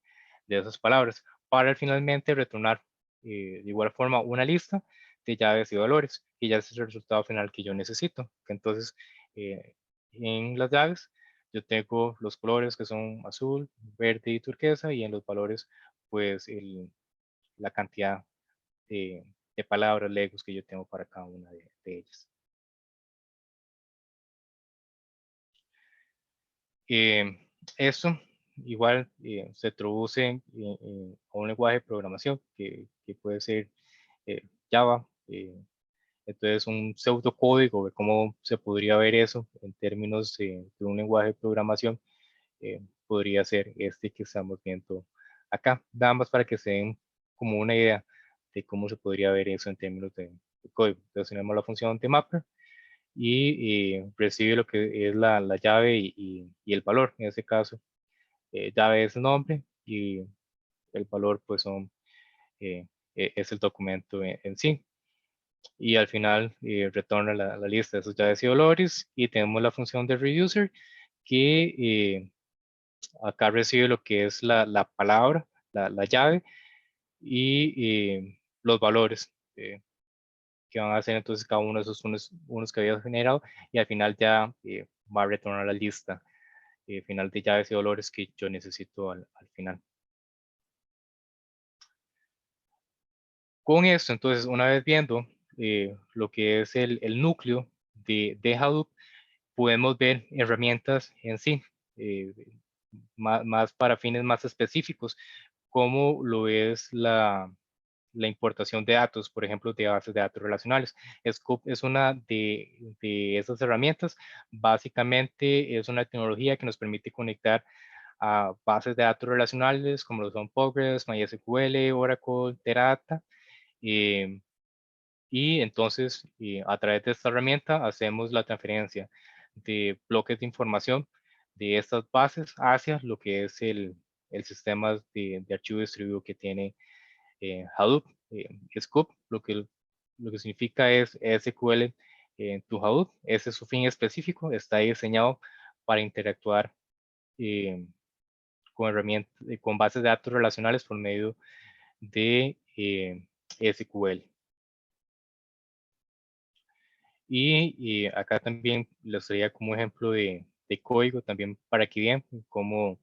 esas palabras para finalmente retornar de igual forma una lista de llaves y valores y ya ese es el resultado final que yo necesito. Entonces, en las llaves yo tengo los colores que son azul, verde y turquesa y en los valores pues la cantidad de palabras, legos que yo tengo para cada una de ellas. Eso igual se traduce a un lenguaje de programación que puede ser Java. Entonces, un pseudocódigo de cómo se podría ver eso en términos de un lenguaje de programación podría ser este que estamos viendo acá. Nada más para que se den como una idea de cómo se podría ver eso en términos de código. Entonces, tenemos la función de mapper y recibe lo que es la llave y el valor. En este caso, llave es el nombre y el valor pues es el documento en sí. Y al final retorna la lista de esos llaves y valores y tenemos la función de reducer que acá recibe lo que es la palabra, la llave, y los valores que van a ser entonces cada uno de esos unos que había generado, y al final ya va a retornar la lista final de llaves y valores que yo necesito al final. Con esto, entonces, una vez viendo lo que es el núcleo de Hadoop, podemos ver herramientas en sí, más para fines más específicos, como lo es la importación de datos, por ejemplo, de bases de datos relacionales. Scoop es una de esas herramientas. Básicamente es una tecnología que nos permite conectar a bases de datos relacionales como lo son Postgres, MySQL, Oracle, Teradata. Y entonces, a través de esta herramienta, hacemos la transferencia de bloques de información de estas bases hacia lo que es el sistema de archivo distribuido que tiene Hadoop. Scoop, lo que significa es SQL en tu Hadoop. Ese es su fin específico. Está diseñado para interactuar con herramientas, con bases de datos relacionales por medio de SQL. Y acá también les traía como ejemplo de código también para que vean cómo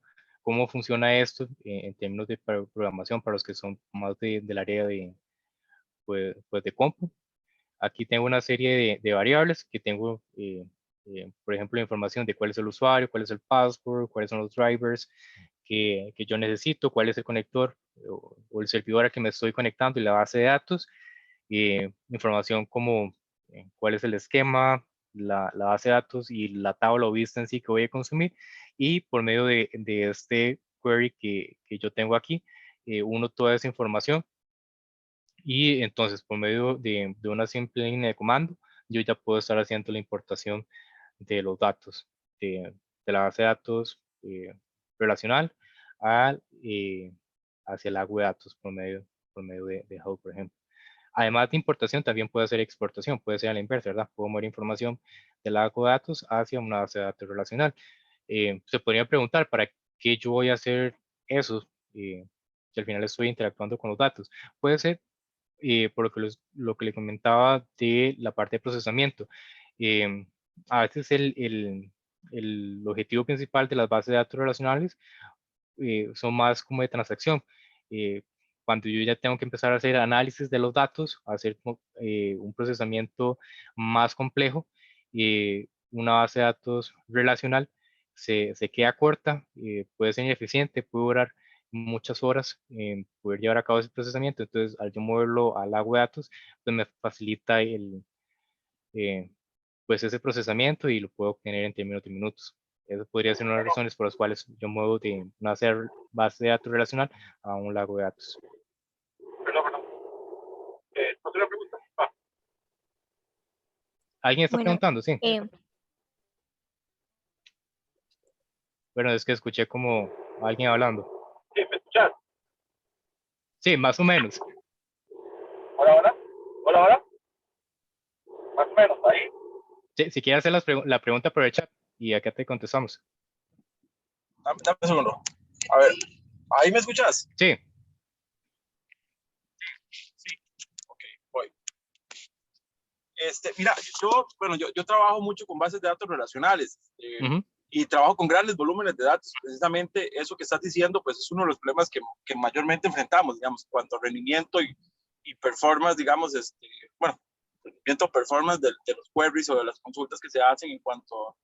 funciona esto en términos de programación para los que son más del área pues de compu. Aquí tengo una serie de variables que tengo, por ejemplo, información de cuál es el usuario, cuál es el password, cuáles son los drivers que yo necesito, cuál es el conector o el servidor al que me estoy conectando y la base de datos. Información como cuál es el esquema, la base de datos y la tabla o vista en sí que voy a consumir. Y por medio de este query que yo tengo aquí, uno toda esa información. Y entonces, por medio de una simple línea de comando, yo ya puedo estar haciendo la importación de los datos de la base de datos relacional hacia el agua de datos por medio de Hadoop, por ejemplo. Además de importación, también puede ser exportación, puede ser a la inversa, ¿verdad? Puedo mover información del agua de datos hacia una base de datos relacional. Se podría preguntar, ¿para qué yo voy a hacer eso? Si al final estoy interactuando con los datos. Puede ser por lo que le comentaba de la parte de procesamiento. A veces el objetivo principal de las bases de datos relacionales son más como de transacción. Cuando yo ya tengo que empezar a hacer análisis de los datos, hacer un procesamiento más complejo, una base de datos relacional se queda corta, puede ser ineficiente, puede durar muchas horas en poder llevar a cabo ese procesamiento. Entonces, al yo moverlo al agua de datos, pues me facilita pues ese procesamiento y lo puedo obtener en términos de minutos. Eso podría ser una de las razones por las cuales yo muevo de una base de datos relacional a un lago de datos. Perdón. ¿Otra pregunta? ¿Alguien está preguntando? Sí. Bueno, es que escuché como alguien hablando. Sí, ¿me escuchas? Sí, más o menos. Hola. Más o menos, ahí. Sí, si quieres hacer la pregunta por el chat y acá te contestamos. Dame un segundo. A ver, ¿ahí me escuchas? Sí. Sí. Ok, voy. Mira, yo trabajo mucho con bases de datos relacionales y trabajo con grandes volúmenes de datos. Precisamente eso que estás diciendo, pues es uno de los problemas que mayormente enfrentamos, digamos, en cuanto a rendimiento y performance, digamos, rendimiento performance de los queries o de las consultas que se hacen en cuanto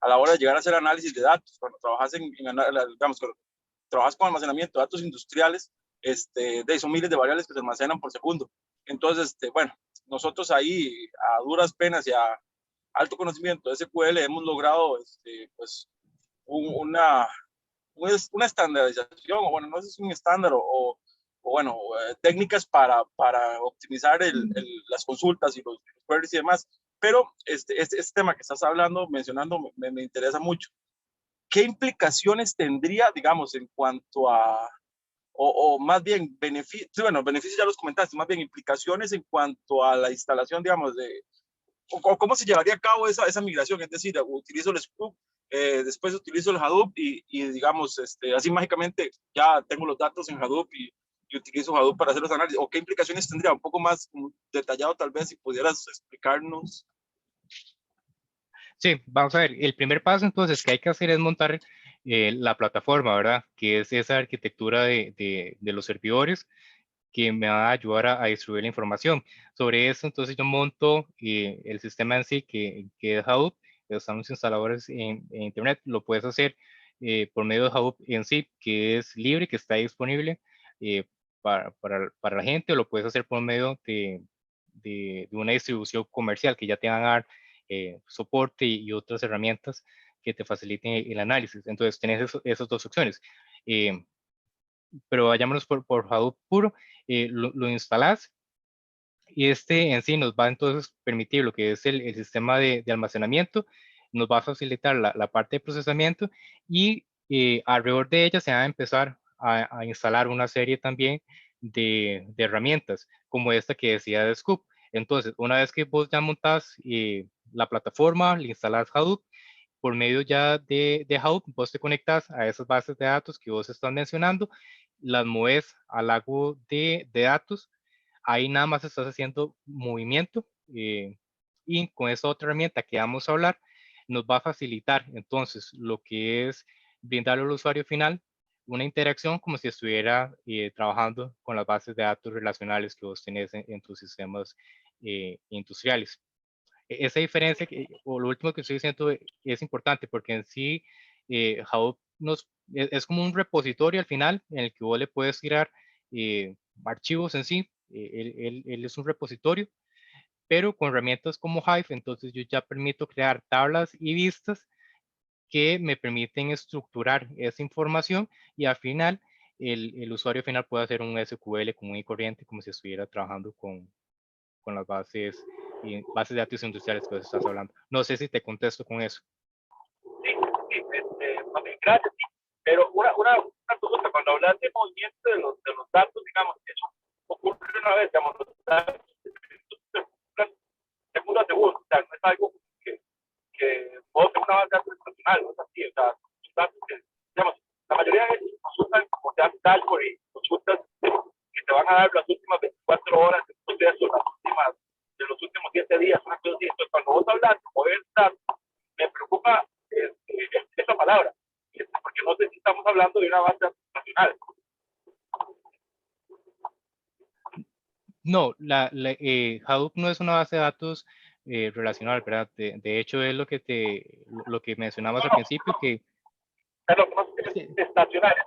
a la hora de llegar a hacer análisis de datos. Cuando trabajas cuando trabajas con almacenamiento de datos industriales, son miles de variables que se almacenan por segundo. Entonces, nosotros ahí a duras penas y a alto conocimiento de SQL hemos logrado pues una estandarización, o bueno, no sé si es un estándar técnicas para optimizar las consultas y los queries y demás. Pero este tema que estás mencionando, me interesa mucho. ¿Qué implicaciones tendría, digamos, en cuanto a, o más bien beneficios, beneficios ya los comentaste, más bien implicaciones en cuanto a la instalación, digamos, o cómo se llevaría a cabo esa migración? Es decir, utilizo el Scoop después utilizo el Hadoop y digamos, así mágicamente ya tengo los datos en Hadoop y utilizo Hadoop para hacer los análisis. ¿O qué implicaciones tendría? Un poco más detallado tal vez, si pudieras explicarnos. Sí, vamos a ver, el primer paso entonces que hay que hacer es montar la plataforma, ¿verdad? Que es esa arquitectura de los servidores que me va a ayudar a distribuir la información. Sobre eso, entonces yo monto el sistema en sí, que es Hadoop, están los instaladores en Internet, lo puedes hacer por medio de Hadoop en sí, que es libre, que está disponible eh, para la gente, o lo puedes hacer por medio de una distribución comercial que ya te van a dar soporte y otras herramientas que te faciliten el análisis. Entonces, tenés esas dos opciones. Pero vayámonos por Hadoop puro, lo instalas y este en sí nos va entonces permitir lo que es el sistema de almacenamiento, nos va a facilitar la parte de procesamiento y alrededor de ella se va a empezar a instalar una serie también de herramientas, como esta que decía de Scoop. Entonces, una vez que vos ya montás la plataforma, le instalas Hadoop, por medio ya de Hadoop, vos te conectas a esas bases de datos que vos estás mencionando, las mueves al lago de datos, ahí nada más estás haciendo movimiento y con esa otra herramienta que vamos a hablar, nos va a facilitar entonces lo que es brindarle al usuario final una interacción como si estuviera trabajando con las bases de datos relacionales que vos tenés en tus sistemas industriales. Esa diferencia, o lo último que estoy diciendo, es importante porque en sí Hadoop es como un repositorio al final en el que vos le puedes tirar archivos en sí. Él es un repositorio, pero con herramientas como Hive, entonces yo ya permito crear tablas y vistas que me permiten estructurar esa información y al final el usuario final puede hacer un SQL común y corriente como si estuviera trabajando con las bases de datos industriales que vos estás hablando. No sé si te contesto con eso. Sí, sí, gracias. Sí. Pero una pregunta, cuando hablas de movimiento de los datos, digamos, eso ocurre una vez, digamos, los datos segundo a segundo, o sea, no es algo que puedo tener una base de datos estacional, no es así, o sea, son datos que, digamos, la mayoría de ellos consultan como te dan dashboard y consultas que te van a dar las últimas 24 horas de proceso, de los últimos 7 días, una cosa así. Entonces, cuando vos hablas de mover datos, me preocupa esa palabra, porque no sé si estamos hablando de una base nacional. No, Hadoop no es una base de datos relacional, ¿verdad? De hecho, es lo que mencionamos al principio, que... Pero no es estacional, es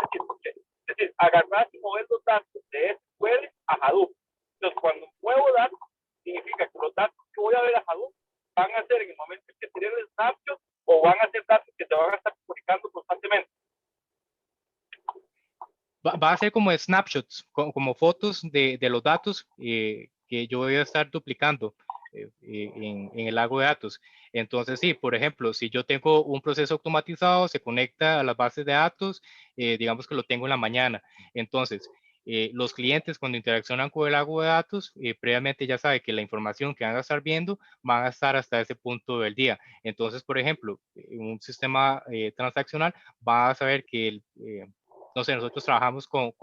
decir, agarrar y mover los datos de SQL a Hadoop. Entonces, cuando muevo datos, significa que los datos que voy a ver a Hadoop van a ser en el momento en que tienen el snapshot o van a ser datos que te van a estar comunicando constantemente. Va a ser como snapshots, como fotos de los datos que yo voy a estar duplicando en el lago de datos. Entonces, sí, por ejemplo, si yo tengo un proceso automatizado, se conecta a las bases de datos, digamos que lo tengo en la mañana. Entonces, los clientes cuando interaccionan con el lago de datos, previamente ya sabe que la información que van a estar viendo van a estar hasta ese punto del día. Entonces, por ejemplo, un sistema transaccional va a saber que no sé, nosotros trabajamos con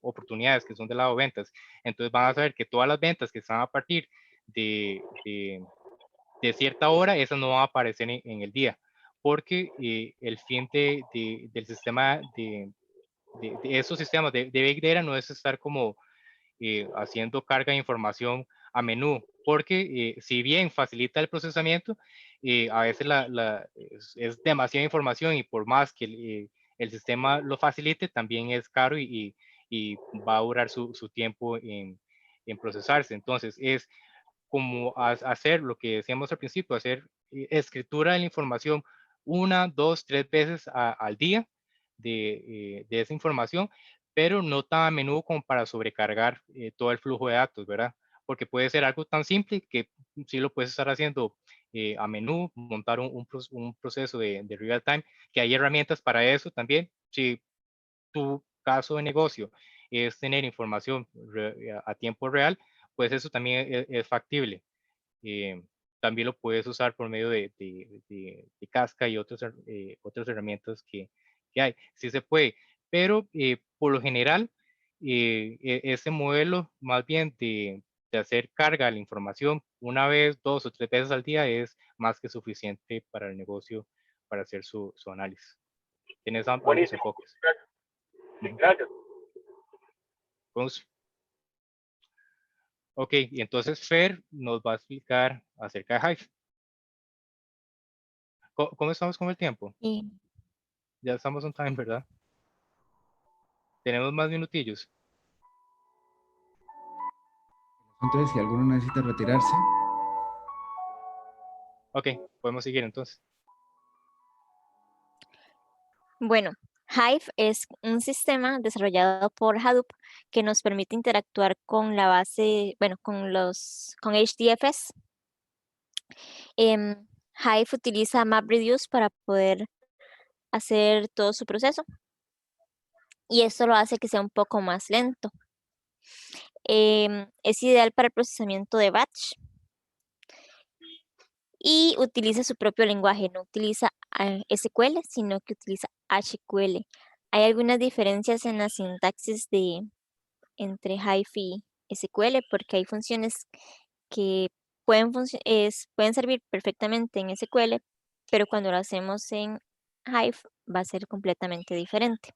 oportunidades que son del lado de ventas, entonces van a saber que todas las ventas que están a partir de, de cierta hora, esas no van a aparecer en el día, porque el fin del sistema, de esos sistemas de Big Data no es estar como haciendo carga de información a menudo, porque si bien facilita el procesamiento, a veces es demasiada información y por más que el sistema lo facilite, también es caro y va a durar su tiempo en procesarse. Entonces, es como hacer lo que decíamos al principio, hacer escritura de la información 1, 2, 3 veces al día de esa información, pero no tan a menudo como para sobrecargar todo el flujo de datos, ¿verdad? Porque puede ser algo tan simple que sí lo puedes estar haciendo a menudo, montar un proceso de real time, que hay herramientas para eso también. Si tu caso de negocio es tener información a tiempo real, pues eso también es factible. también lo puedes usar por medio de Casca y otras herramientas que hay. Sí se puede, pero por lo general, ese modelo más bien de hacer carga de la información una vez, 2 o 3 veces al día es más que suficiente para el negocio para hacer su análisis. Tienes ambos Buenísimo. enfoques. Sí, gracias. Entonces, ok, y entonces Fer nos va a explicar acerca de Hive. ¿Cómo estamos con el tiempo? Y Ya estamos on time, ¿verdad? Tenemos más minutillos. Entonces, si alguno necesita retirarse. Ok, podemos seguir entonces. bueno, Hive es un sistema desarrollado por Hadoop que nos permite interactuar con la base, bueno, con HDFS. Hive utiliza MapReduce para poder hacer todo su proceso y esto lo hace que sea un poco más lento. Es ideal para el procesamiento de batch y utiliza su propio lenguaje, no utiliza SQL, sino que utiliza HQL. Hay algunas diferencias en la sintaxis entre Hive y SQL porque hay funciones que pueden servir perfectamente en SQL, pero cuando lo hacemos en Hive va a ser completamente diferente.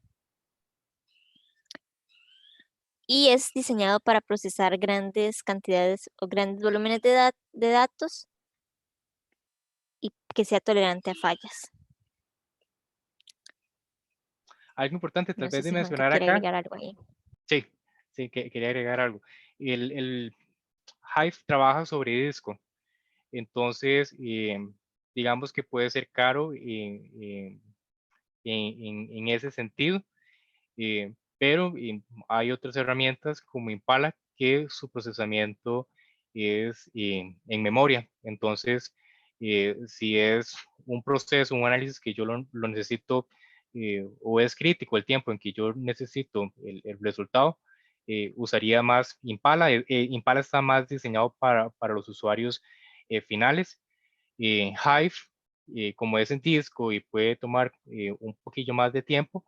Y es diseñado para procesar grandes cantidades o grandes volúmenes de datos y que sea tolerante a fallas. Algo importante tal No sé vez de si Juanca mencionar quiere acá. agregar algo ahí. Sí, sí, quería agregar algo. El Hive trabaja sobre disco. Entonces, digamos que puede ser caro en ese sentido, pero hay otras herramientas como Impala que su procesamiento es en memoria. Entonces, si es un proceso, un análisis que yo lo necesito o es crítico el tiempo en que yo necesito el resultado, usaría más Impala. Impala está más diseñado para los usuarios finales. Hive, como es en disco y puede tomar un poquillo más de tiempo,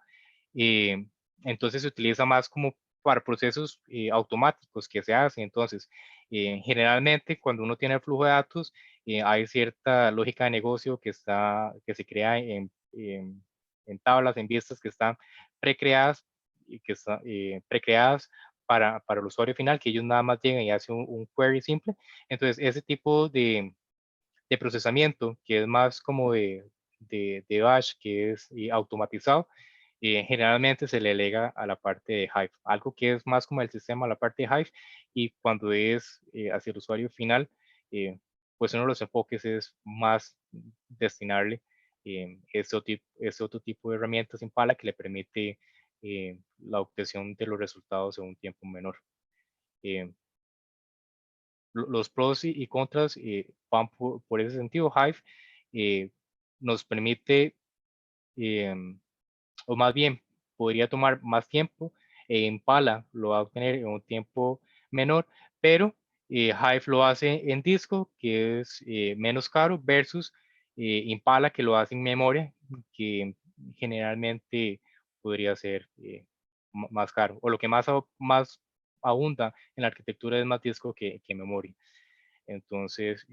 eh, entonces se utiliza más como para procesos automáticos que se hacen. Entonces, generalmente cuando uno tiene el flujo de datos, hay cierta lógica de negocio que se crea en tablas, en vistas que están precreadas y que están precreadas para el usuario final, que ellos nada más llegan y hacen un query simple. Entonces, ese tipo de procesamiento, que es más como de batch, que es automatizado, generalmente se le delega a la parte de Hive, algo que es más como el sistema, la parte de Hive, y cuando es hacia el usuario final, pues uno de los enfoques es más destinarle ese otro tipo de herramientas en Impala que le permite la obtención de los resultados en un tiempo menor. Eh, los pros y contras van por ese sentido. Hive nos permite, o más bien, podría tomar más tiempo. Impala lo va a obtener en un tiempo menor, pero Hive lo hace en disco, que es menos caro, versus Impala, que lo hace en memoria, que generalmente podría ser más caro. O lo que más abunda en la arquitectura es más disco que memoria. Entonces,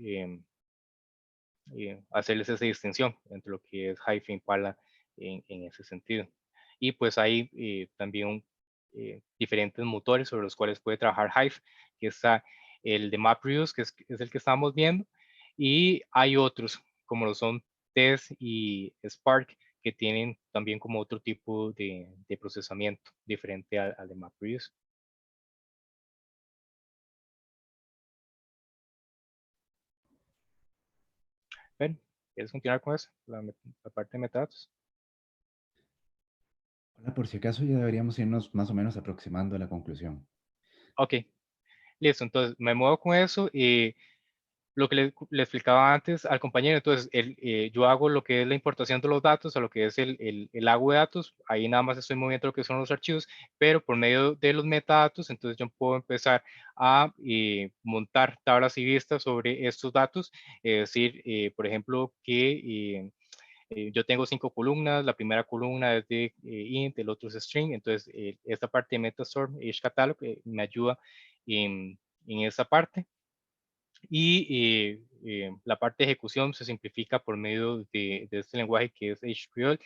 hacerles esa distinción entre lo que es Hive y Impala en ese sentido. Y pues hay también diferentes motores sobre los cuales puede trabajar Hive, que está el de MapReduce, que es el que estamos viendo, y hay otros, como lo son Tez y Spark, que tienen también como otro tipo de procesamiento diferente al de MapReduce. Ven, ¿quieres continuar con eso? La parte de metadatos. Hola, por si acaso ya deberíamos irnos más o menos aproximando a la conclusión. Ok, listo. Entonces me muevo con eso. lo que le explicaba antes al compañero, entonces yo hago lo que es la importación de los datos a lo que es el agua de datos, ahí nada más estoy moviendo lo que son los archivos, pero por medio de los metadatos, entonces yo puedo empezar a montar tablas y vistas sobre estos datos, es decir, por ejemplo, que yo tengo 5 columnas, la primera columna es de int, el otro es string, entonces esta parte de Metastorm, Catalog, me ayuda en esa parte. Y la parte de ejecución se simplifica por medio de este lenguaje que es HQL,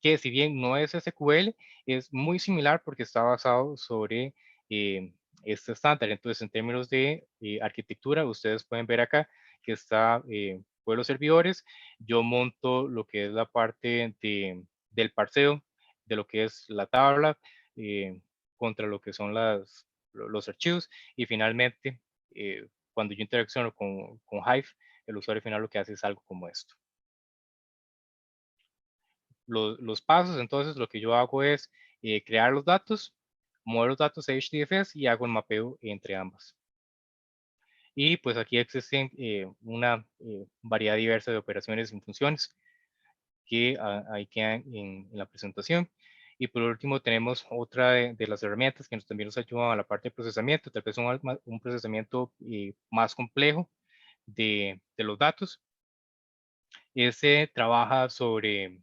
que si bien no es SQL, es muy similar porque está basado sobre este estándar. Entonces, en términos de arquitectura, ustedes pueden ver acá que está por los servidores. Yo monto lo que es la parte del parseo, de lo que es la tabla, contra lo que son los archivos. Y finalmente, cuando yo interacciono con Hive, el usuario final lo que hace es algo como esto. Los pasos, entonces, lo que yo hago es crear los datos, mover los datos a HDFS y hago el mapeo entre ambas. Y pues aquí existen una variedad diversa de operaciones y funciones que ahí quedan en la presentación. Y por último tenemos otra de las herramientas que también nos ayudan a la parte de procesamiento, tal vez un procesamiento más complejo de los datos. Ese trabaja sobre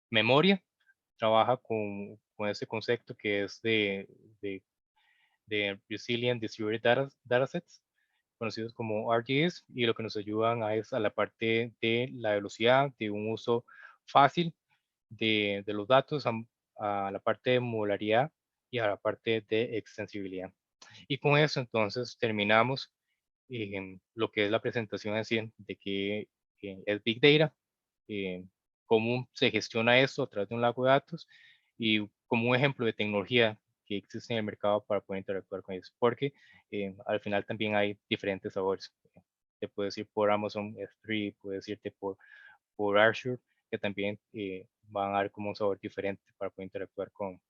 memoria, trabaja con ese concepto que es de Resilient Distributed Datasets, conocidos como RDS, y lo que nos ayudan es a la parte de la velocidad, de un uso fácil de los datos, a la parte de modularidad y a la parte de extensibilidad. Y con eso entonces terminamos lo que es la presentación en sí de que es Big Data, cómo se gestiona esto a través de un lago de datos y como un ejemplo de tecnología que existe en el mercado para poder interactuar con ellos, porque al final también hay diferentes sabores. Te puedes ir por Amazon S3, puedes irte por Azure, que también van a dar como un sabor diferente para poder interactuar con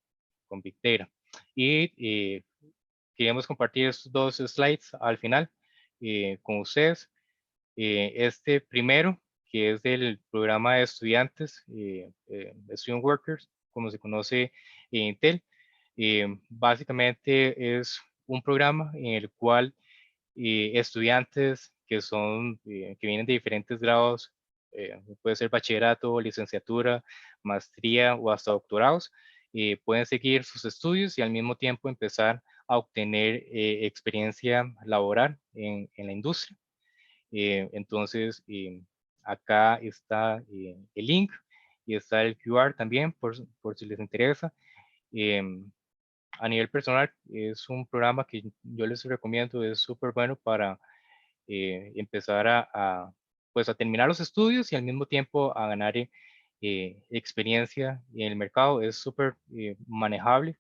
Big Data. Y queríamos compartir estos dos slides al final con ustedes. Este primero, que es del programa de estudiantes, Student Workers, como se conoce en Intel, básicamente es un programa en el cual estudiantes que vienen de diferentes grados, puede ser bachillerato, licenciatura, maestría o hasta doctorados, pueden seguir sus estudios y al mismo tiempo empezar a obtener experiencia laboral en la industria. Entonces, acá está el link y está el QR también por si les interesa. A nivel personal, es un programa que yo les recomiendo, es súper bueno para empezar pues a terminar los estudios y al mismo tiempo a ganar experiencia en el mercado. Es súper manejable